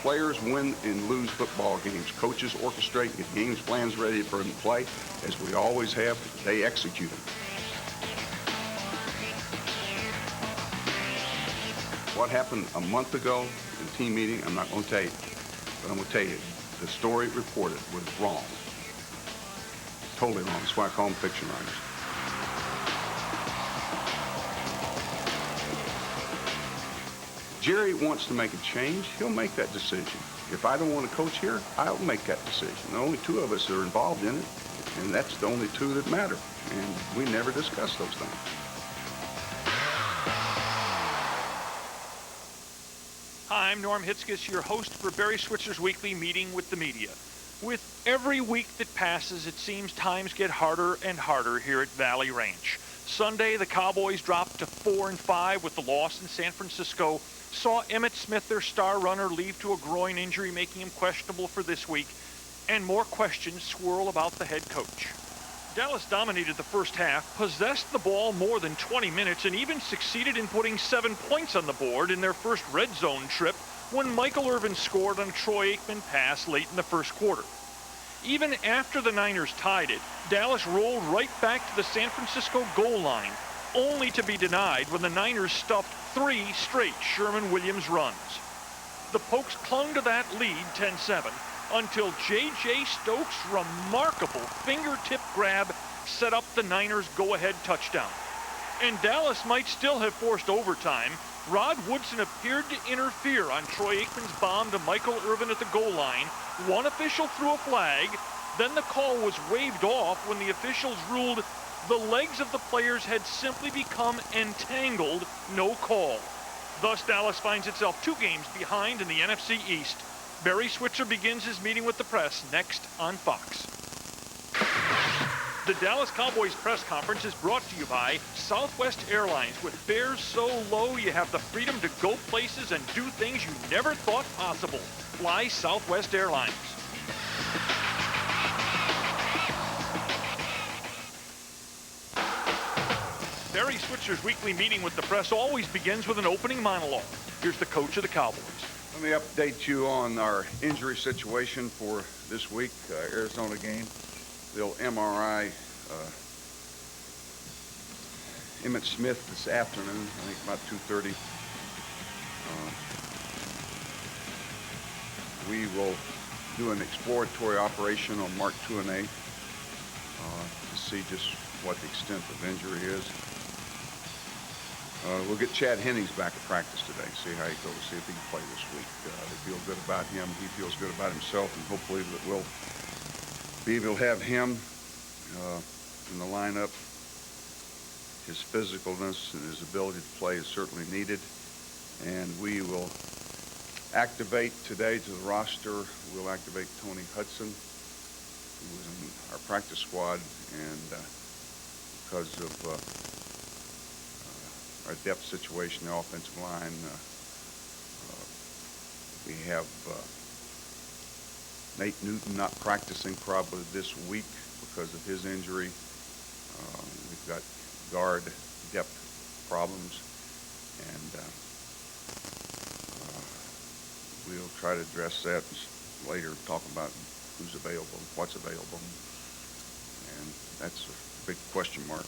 Players win and lose football games. Coaches orchestrate, get games plans ready for them to play, as we always have. They execute them. What happened a month ago in team meeting, I'm not going to tell you, but I'm going to tell you, the story reported was wrong. Totally wrong. That's why I call them fiction writers. Jerry wants to make a change, he'll make that decision. If I don't want to coach here, I'll make that decision. The only two of us are involved in it, and that's the only two that matter. And we never discuss those things. Hi, I'm Norm Hitzges, your host for Barry Switzer's weekly meeting with the media. With every week that passes, it seems times get harder and harder here at Valley Ranch. Sunday, the Cowboys dropped to 4-5 with the loss in San Francisco. Saw Emmitt Smith, their star runner, leave to a groin injury, making him questionable for this week. And more questions swirl about the head coach. Dallas dominated the first half, possessed the ball more than 20 minutes, and even succeeded in putting 7 points on the board in their first red zone trip when Michael Irvin scored on a Troy Aikman pass late in the first quarter. Even after the Niners tied it, Dallas rolled right back to the San Francisco goal line, only to be denied when the Niners stuffed 3 straight Sherman-Williams runs. The Pokes clung to that lead 10-7 until J.J. Stokes' remarkable fingertip grab set up the Niners' go-ahead touchdown. And Dallas might still have forced overtime. Rod Woodson appeared to interfere on Troy Aikman's bomb to Michael Irvin at the goal line. One official threw a flag. Then the call was waved off when the officials ruled the legs of the players had simply become entangled, no call. Thus, Dallas finds itself 2 games behind in the NFC East. Barry Switzer begins his meeting with the press next on Fox. The Dallas Cowboys press conference is brought to you by Southwest Airlines. With fares so low, you have the freedom to go places and do things you never thought possible. Fly Southwest Airlines. Barry Switzer's weekly meeting with the press always begins with an opening monologue. Here's the coach of the Cowboys. Let me update you on our injury situation for this week, Arizona game. They'll MRI Emmitt Smith this afternoon, I think about 2:30. We will do an exploratory operation on Mark 2 and 8 to see just what the extent of injury is. We'll get Chad Hennings back at practice today, see how he goes, see if he can play this week. They feel good about him. He feels good about himself, and hopefully that we'll be able to have him in the lineup. His physicalness and his ability to play is certainly needed, and we will activate today to the roster. We'll activate Tony Hudson, who was in our practice squad, and because of our depth situation, the offensive line, we have Nate Newton not practicing probably this week because of his injury. We've got guard depth problems, and we'll try to address that later, talk about who's available, what's available, and that's a big question mark.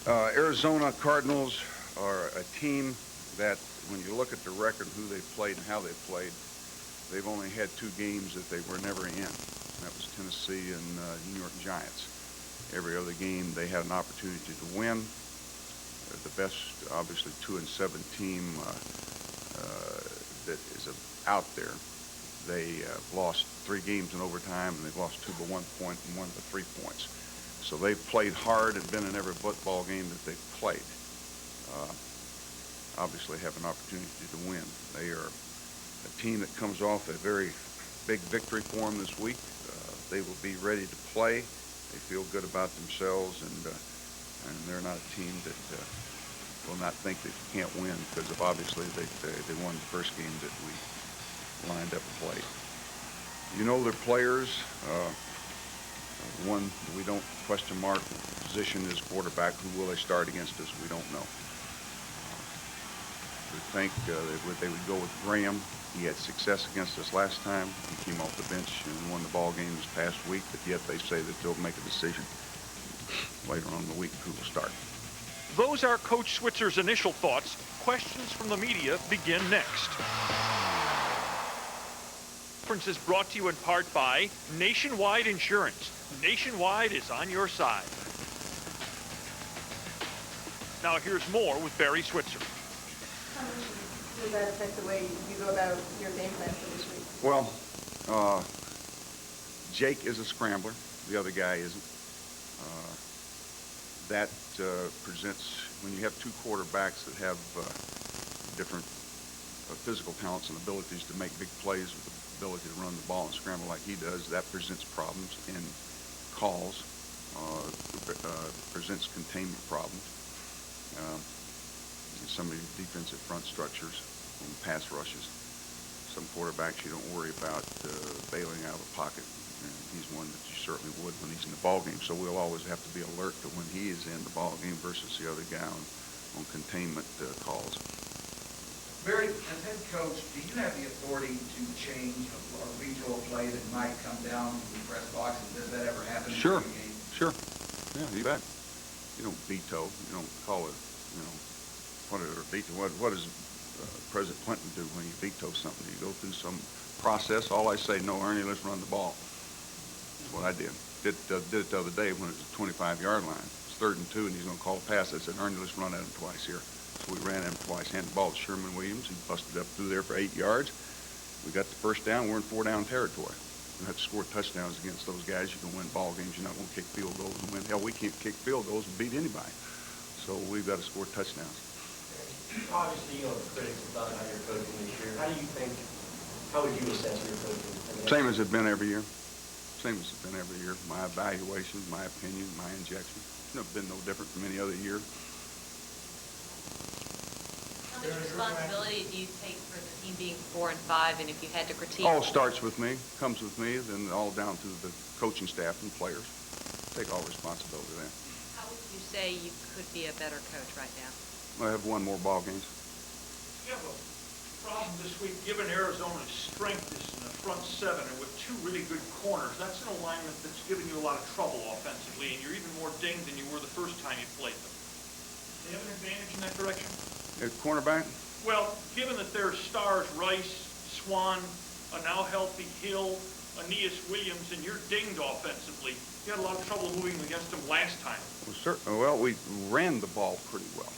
Arizona Cardinals are a team that, when you look at the record, who they played and how they played, they've only had 2 games that they were never in. That was Tennessee and New York Giants. Every other game they had an opportunity to win. They're the best, obviously, 2-7 team that is out there. They lost 3 games in overtime, and they've lost 2 by 1 point and 1 by 3 points. So they've played hard and been in every football game that they've played. Obviously have an opportunity to win. They are a team that comes off a very big victory for them this week. They will be ready to play. They feel good about themselves, and they're not a team that will not think that you can't win, because of obviously they won the first game that we lined up to play. You know their players. One we don't question mark position is quarterback. Who will they start against us? We don't know. We think they would go with Graham. He had success against us last time. He came off the bench and won the ball game this past week, but yet they say that they'll make a decision later on in the week who will start. Those are Coach Switzer's initial thoughts. Questions from the media begin next. Conference is brought to you in part by Nationwide Insurance. Nationwide is on your side. Now here's more with Barry Switzer. How much does that affect the way you go about your game plan for this week? Well, Jake is a scrambler. The other guy isn't. That presents, when you have two quarterbacks that have different physical talents and abilities to make big plays with the ability to run the ball and scramble like he does, that presents problems in calls, presents containment problems. Some of your defensive front structures on pass rushes. Some quarterbacks you don't worry about bailing out of the pocket. And he's one that you certainly would when he's in the ball game. So we'll always have to be alert to when he is in the ball game versus the other guy on containment calls. Barry, as head coach, do you have the authority to change or veto a play that might come down from the press box? And does that ever happen Sure. in the game? Sure. Yeah, you bet. You don't veto. You don't call it, what does President Clinton do when you veto something? You go through some process. All I say, no, Ernie, let's run the ball. That's what I did. Did it the other day when it was a 25-yard line. It's 3rd and 2, and he's going to call a pass. I said, Ernie, let's run at him twice here. So we ran at him twice, handed the ball to Sherman Williams. He busted up through there for 8 yards. We got the first down. We're in 4-down territory. You have to score touchdowns against those guys. You can win ball games. You're not going to kick field goals and win. Hell, we can't kick field goals and beat anybody. So we've got to score touchdowns. Obviously, you know, the critics about how you're coaching this year. How would you assess your coaching? Same as it's been every year. Same as it's been every year. My evaluation, my opinion, my injection. It's been no different from any other year. How much responsibility do you take for the team being 4 and 5, and if you had to critique? All starts with me, comes with me, then all down to the coaching staff and players. Take all responsibility there. How would you say you could be a better coach right now? I have won more ball games. You have a problem this week, given Arizona's strength is in the front 7 and with 2 really good corners. That's an alignment that's given you a lot of trouble offensively, and you're even more dinged than you were the first time you played them. Do you have an advantage in that direction? At cornerback? Well, given that their stars, Rice, Swan, a now healthy Hill, Aeneas Williams, and you're dinged offensively, you had a lot of trouble moving against them last time. Well, we ran the ball pretty well.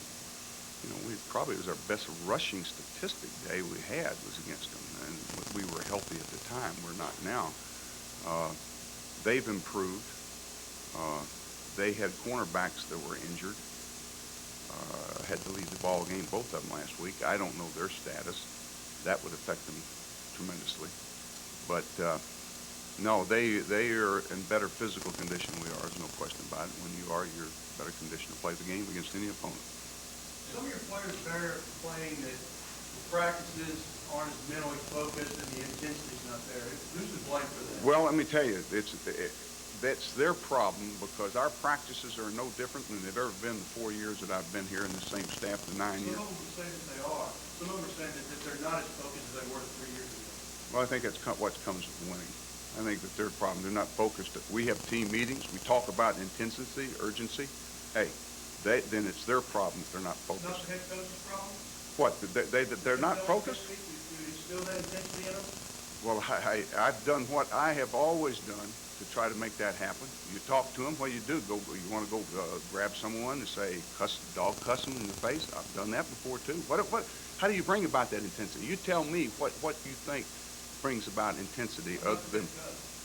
You know, it was our best rushing statistic day we had was against them, and we were healthy at the time. We're not now. They've improved. They had cornerbacks that were injured. Had to leave the ball game, both of them last week. I don't know their status. That would affect them tremendously. But no, they are in better physical condition than we are. There's no question about it. When you are, you're in better condition to play the game against any opponent. Some of your players, Barry, are complaining that the practices aren't as mentally focused and the intensity's not there. Who's to blame for that? Well, let me tell you, that's their problem because our practices are no different than they've ever been the 4 years that I've been here in the same staff, the 9 years. Some of them will say that they are. Some of them are saying that they're not as focused as they were 3 years ago. Well, I think that's what comes with winning. I think that their problem, they're not focused. We have team meetings. We talk about intensity, urgency. Hey, then it's their problem if they're not focused. Not the head coach's problem? What? They're not focused? Do you instill that intensity in them? Well, I've done what I have always done to try to make that happen. You talk to them, what you do? You want to go grab someone and say, cuss them in the face? I've done that before too. How do you bring about that intensity? You tell me what you think brings about intensity other than,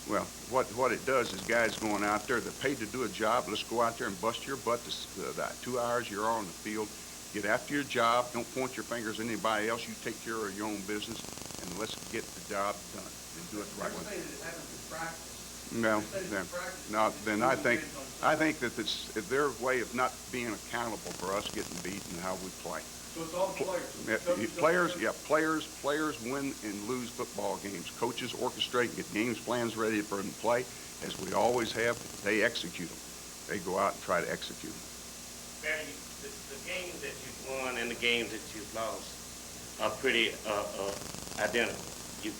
well, what it does is guys going out there, they're paid to do a job. Let's go out there and bust your butt the 2 hours you're on the field. Get after your job. Don't point your fingers at anybody else. You take care of your own business, and let's get the job done and do it the right way. You're saying that it happens in practice. Then I think that it's their way of not being accountable for us getting beat and how we play. So it's all the players. Players win and lose football games. Coaches orchestrate, get games plans ready for them to play, as we always have. They execute them. They go out and try to execute them. Barry, the games that you've won and the games that you've lost are pretty identical.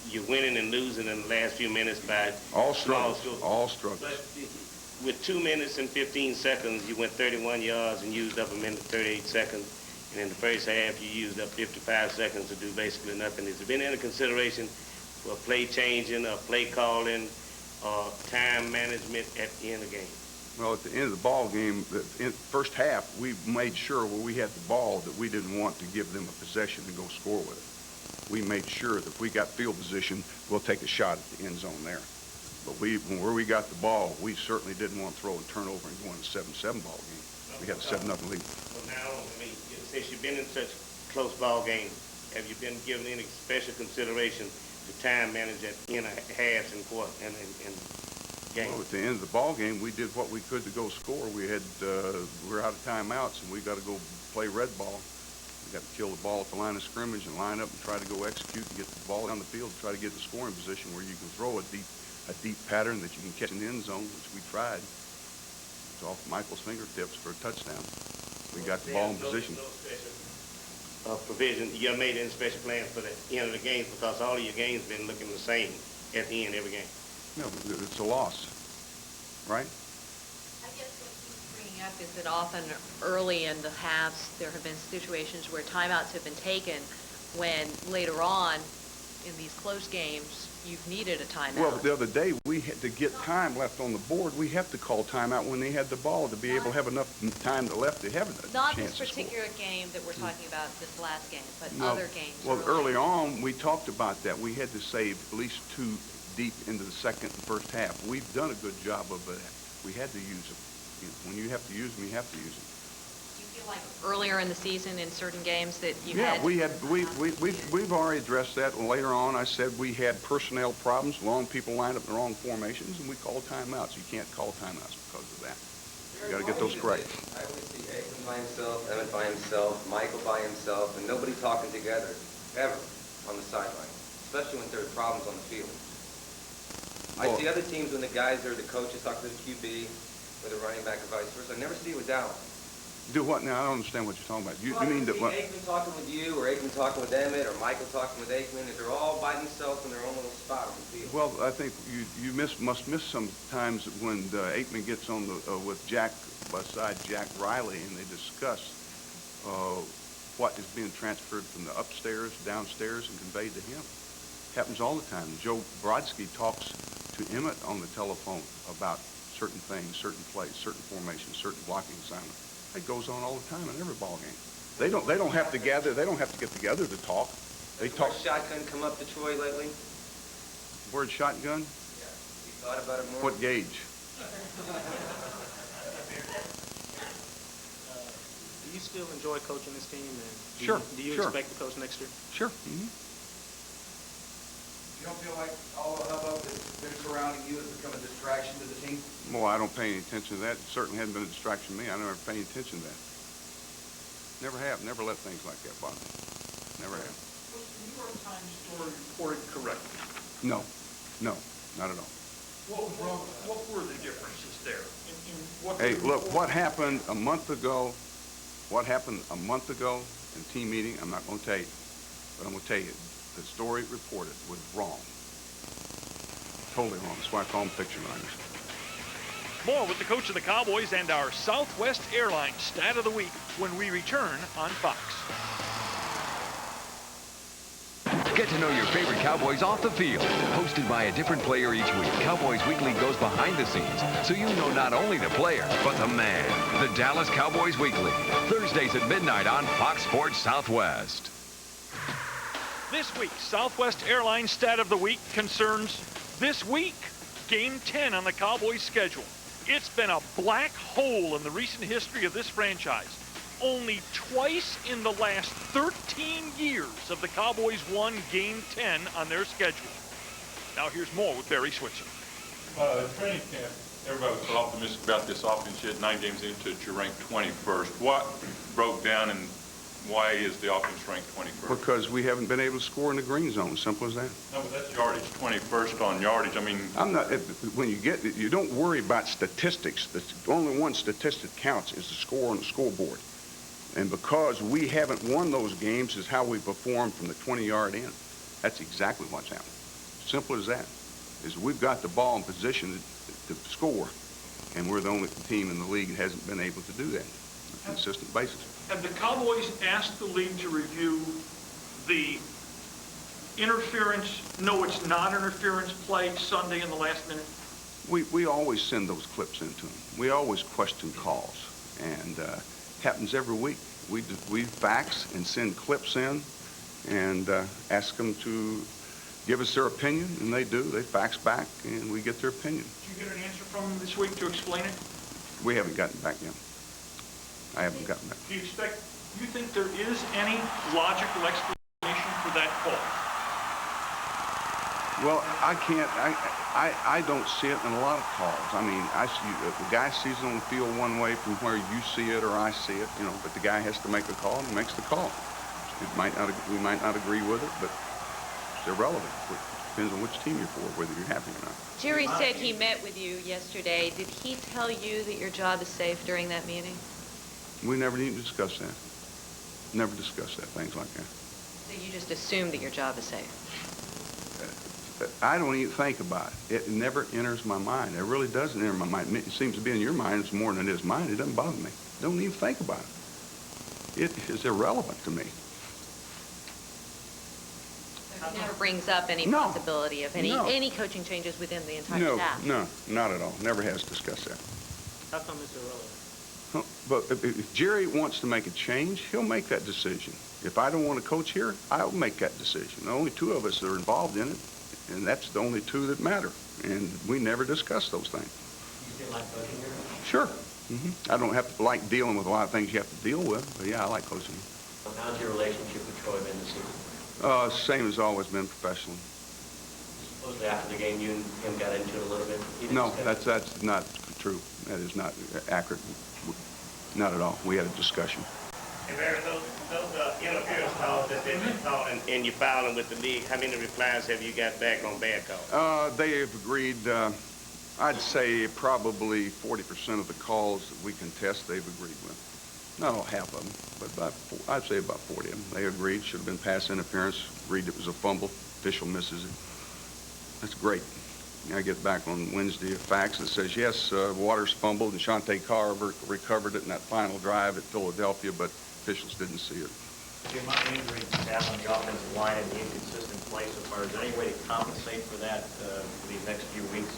You're winning and losing in the last few minutes by All small struggles, strokes. all struggles. But with 2 minutes and 15 seconds, you went 31 yards and used up a minute 38 seconds. And in the first half, you used up 55 seconds to do basically nothing. Has there been any consideration for play changing or play calling or time management at the end of the game? Well, at the end of the ball game, first half, we made sure when we had the ball that we didn't want to give them a possession and go score with it. We made sure that if we got field position, we'll take a shot at the end zone there. But where we got the ball, we certainly didn't want to throw a turnover and go in a 7-7 ball game. We had a 7-0 lead. Well, now, I mean, since you've been in such close ball games, have you been given any special consideration to time manage at end of halves and quarter and games? Well, at the end of the ball game, we did what we could to go score. We were out of timeouts, and we got to go play red ball. We got to kill the ball at the line of scrimmage and line up and try to go execute and get the ball down the field, try to get in the scoring position where you can throw a deep pattern that you can catch in the end zone, which we tried. It's off Michael's fingertips for a touchdown. We got the ball in position. No special provision. You made any special plans for the end of the games because all of your games been looking the same at the end every game. No, it's a loss, right? I guess what he's bringing up is that often early in the halves, there have been situations where timeouts have been taken when later on in these close games, you've needed a timeout. Well, the other day, we had to get time left on the board. We have to call timeout when they had the ball to be able to have enough time left to have a Not chance this to score. particular game that we're talking about, this last game, but No. other games. Well, early on, we talked about that. We had to save at least 2 deep into the second and first half. We've done a good job of that. We had to use them. You know, when you have to use them, you have to use them. Do you feel like earlier in the season in certain games that you Yeah, had? we've already addressed that. And later on, I said we had personnel problems. Wrong people lined up in the wrong formations, and we called timeouts. You can't call timeouts because of that. You got to get those correct. I always see Aikman by himself, Emmett by himself, Michael by himself, and nobody talking together, ever, on the sideline, especially when there are problems on the field. I see other teams when the guys are, the coaches talk to the QB, or the running back, or vice versa. I never see it with Dallas. Do what now? I don't understand what you're talking about. You Well, mean I that see what? Aikman talking with you, or Aikman talking with Emmett, or Michael talking with Aikman, and they're all by themselves in their own little spot on the field. Well, I think you must miss sometimes when Aikman gets on the with Jack beside Jack Riley, and they discuss what is being transferred from the upstairs, downstairs, and conveyed to him. Happens all the time. Joe Brodsky talks to Emmett on the telephone about certain things, certain plays, certain formations, certain blocking assignments. It goes on all the time in every ball game. They don't have to gather. They don't have to get together to talk. They Has the talk. word shotgun come up to Troy lately? Word shotgun. Yeah. You thought about it more? What gauge? Do you still enjoy coaching this team? And Sure, Do you sure. expect to coach next year? Sure. Mm-hmm. You don't feel like all the hubbub that's been surrounding you has become a distraction to the team? Well, I don't pay any attention to that. It certainly hasn't been a distraction to me. I never pay any attention to that. Never have. Never let things like that bother me. Never have. Was the New York Times story reported correctly? No, not at all. What was wrong? What were the differences there? In what Hey, they look, reported? what happened a month ago in team meeting, I'm not going to tell you, but I'm going to tell you, the story reported was wrong. Totally wrong. That's why I call them picture liners. More with the coach of the Cowboys and our Southwest Airlines stat of the week when we return on Fox. Get to know your favorite Cowboys off the field. Hosted by a different player each week, Cowboys Weekly goes behind the scenes so you know not only the player, but the man. The Dallas Cowboys Weekly. Thursdays at midnight on Fox Sports Southwest. This week's Southwest Airlines stat of the week concerns this week, Game 10 on the Cowboys schedule. It's been a black hole in the recent history of this franchise. Only twice in the last 13 years have the Cowboys won Game 10 on their schedule. Now here's more with Barry Switzer. Training camp, everybody was so optimistic about this offense. Yet 9 games into it, you're ranked 21st. What broke down and why is the offense ranked 21st? Because we haven't been able to score in the green zone. Simple as that. No, but that's yardage, 21st on yardage. I mean, I'm not. When you don't worry about statistics. The only one statistic counts is the score on the scoreboard. And because we haven't won those games is how we perform from the 20-yard end. That's exactly what's happening. Simple as that. Is we've got the ball in position to score, and we're the only team in the league that hasn't been able to do that on a consistent basis. Have the Cowboys asked the league to review the interference, no, it's not interference play Sunday in the last minute? We always send those clips into them. We always question calls, and happens every week. We fax and send clips in and ask them to give us their opinion, and they do. They fax back, and we get their opinion. Did you get an answer from them this week to explain it? We haven't gotten back yet. I haven't gotten back. Do you think there is any logical explanation for that call? Well, I don't see it in a lot of calls. I mean, the guy sees it on the field one way from where you see it or I see it, you know, but the guy has to make a call and he makes the call. We might not agree with it, but it's irrelevant. It depends on which team you're for, whether you're happy or not. Jerry said he met with you yesterday. Did he tell you that your job is safe during that meeting? We never need to discuss that. Never discuss that, things like that. So you just assume that your job is safe? I don't even think about it. It never enters my mind. It really doesn't enter my mind. It seems to be in your mind. It's more than it is mine. It doesn't bother me. Don't even think about it. It is irrelevant to me. It never brings up any possibility of any coaching changes within the entire staff? No, not at all. Never has discussed that. How come it's irrelevant? But if Jerry wants to make a change, he'll make that decision. If I don't want to coach here, I'll make that decision. The only two of us that are involved in it, and that's the only two that matter. And we never discuss those things. You still like coaching here? Sure. I don't have to like dealing with a lot of things you have to deal with, but yeah, I like coaching. How's your relationship with Troy been this season? Same as always been, professional. Supposedly after the game, you and him got into it a little bit. No, that's not true. That is not accurate. Not at all. We had a discussion. Hey, Barry, those interference calls that they've been called and you filed them with the league, how many replies have you got back on bad calls? They have agreed, I'd say probably 40% of the calls that we contest, they've agreed with. Not all half of them, but I'd say about 40 of them. They agreed, should have been pass interference, agreed it was a fumble, official misses it. That's great. I get back on Wednesday a fax that says, yes, Waters fumbled and Shante Carver recovered it in that final drive at Philadelphia, but officials didn't see it. The amount of injuries you have on the offensive line and the inconsistent play so far, is there any way to compensate for that for these next few weeks?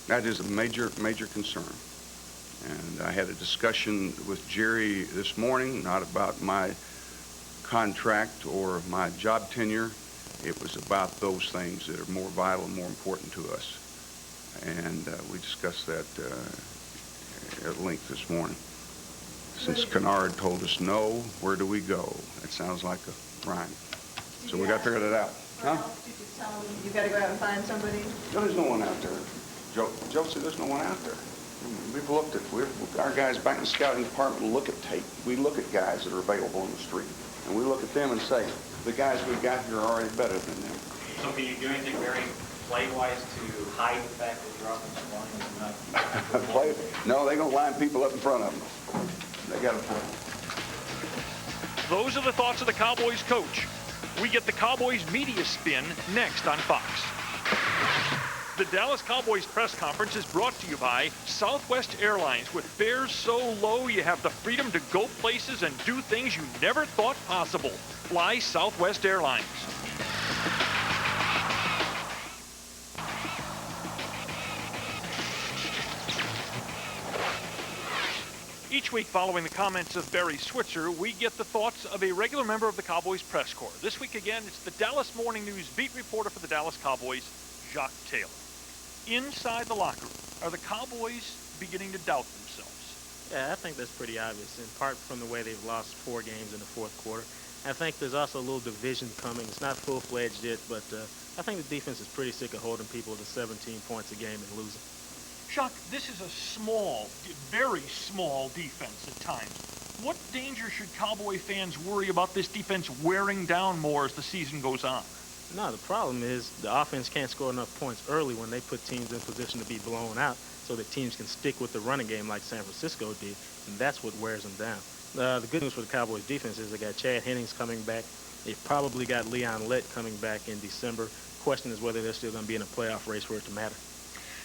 That is a major concern. And I had a discussion with Jerry this morning, not about my contract or my job tenure. It was about those things that are more vital and more important to us. And we discussed that at length this morning. Since Kennard told us no, where do we go? That sounds like a rhyme. So we got to figure that out. Huh? Did you tell them you got to go out and find somebody? No, there's no one out there. Joe said there's no one out there. We've looked at, our guys back in the scouting department look at tape. We look at guys that are available on the street. And we look at them and say, the guys we've got here are already better than them. So can you do anything very play-wise to hide the fact that your offensive line is not... No, they're going to line people up in front of them. They got to play. Those are the thoughts of the Cowboys coach. We get the Cowboys media spin next on Fox. The Dallas Cowboys press conference is brought to you by Southwest Airlines. With fares so low, you have the freedom to go places and do things you never thought possible. Fly Southwest Airlines. Each week following the comments of Barry Switzer, we get the thoughts of a regular member of the Cowboys press corps. This week again, it's the Dallas Morning News beat reporter for the Dallas Cowboys, Jacques Taylor. Inside the locker room, are the Cowboys beginning to doubt themselves? Yeah, I think that's pretty obvious, in part from the way they've lost 4 games in the fourth quarter. I think there's also a little division coming. It's not full-fledged yet, but I think the defense is pretty sick of holding people to 17 points a game and losing. Jacques, this is a small, very small defense at times. What danger should Cowboy fans worry about this defense wearing down more as the season goes on? No, the problem is the offense can't score enough points early when they put teams in position to be blown out so that teams can stick with the running game like San Francisco did, and that's what wears them down. The good news for the Cowboys defense is they got Chad Hennings coming back. They've probably got Leon Lett coming back in December. Question is whether they're still going to be in a playoff race for it to matter.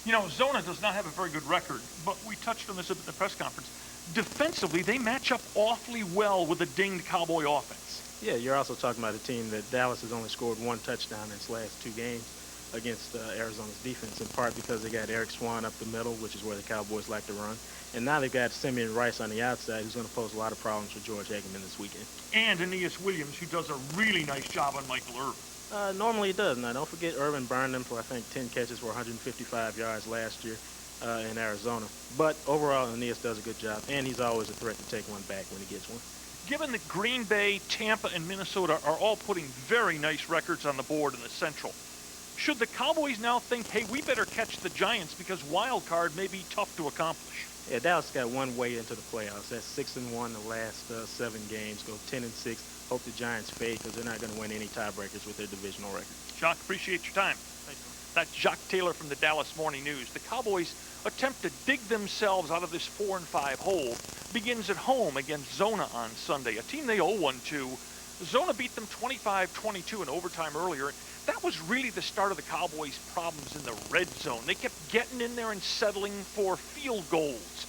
You know, Zona does not have a very good record, but we touched on this at the press conference. Defensively, they match up awfully well with a dinged Cowboy offense. Yeah, you're also talking about a team that Dallas has only scored 1 touchdown in its last 2 games against Arizona's defense, in part because they got Eric Swan up the middle, which is where the Cowboys like to run. And now they've got Simeon Rice on the outside, who's going to pose a lot of problems for George Hageman this weekend. And Aeneas Williams, who does a really nice job on Michael Irvin. Normally it does. Now, don't forget Irvin burned them for, I think, 10 catches for 155 yards last year in Arizona. But overall, Aeneas does a good job, and he's always a threat to take one back when he gets one. Given that Green Bay, Tampa, and Minnesota are all putting very nice records on the board in the Central, should the Cowboys now think, hey, we better catch the Giants because wild card may be tough to accomplish? Yeah, Dallas got one way into the playoffs. That's 6-1 the last 7 games. Go 10-6. Hope the Giants fade because they're not going to win any tiebreakers with their divisional record. Jacques, appreciate your time. Thank you. That's Jacques Taylor from the Dallas Morning News. The Cowboys attempt to dig themselves out of this 4-5 hole begins at home against Zona on Sunday, a team they owe one to. Zona beat them 25-22 in overtime earlier. That was really the start of the Cowboys' problems in the red zone. They kept getting in there and settling for field goals.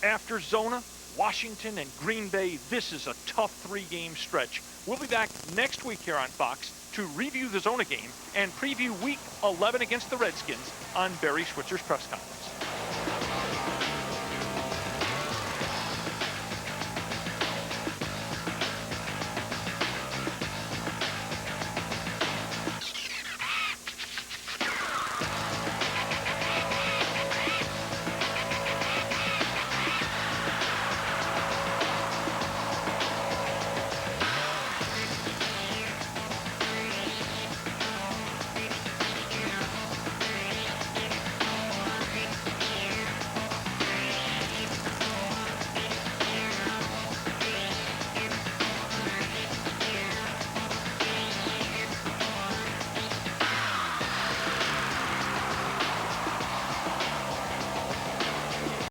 After Zona, Washington, and Green Bay, this is a tough 3-game stretch. We'll be back next week here on Fox to review the Zona game and preview Week 11 against the Redskins on Barry Switzer's press conference.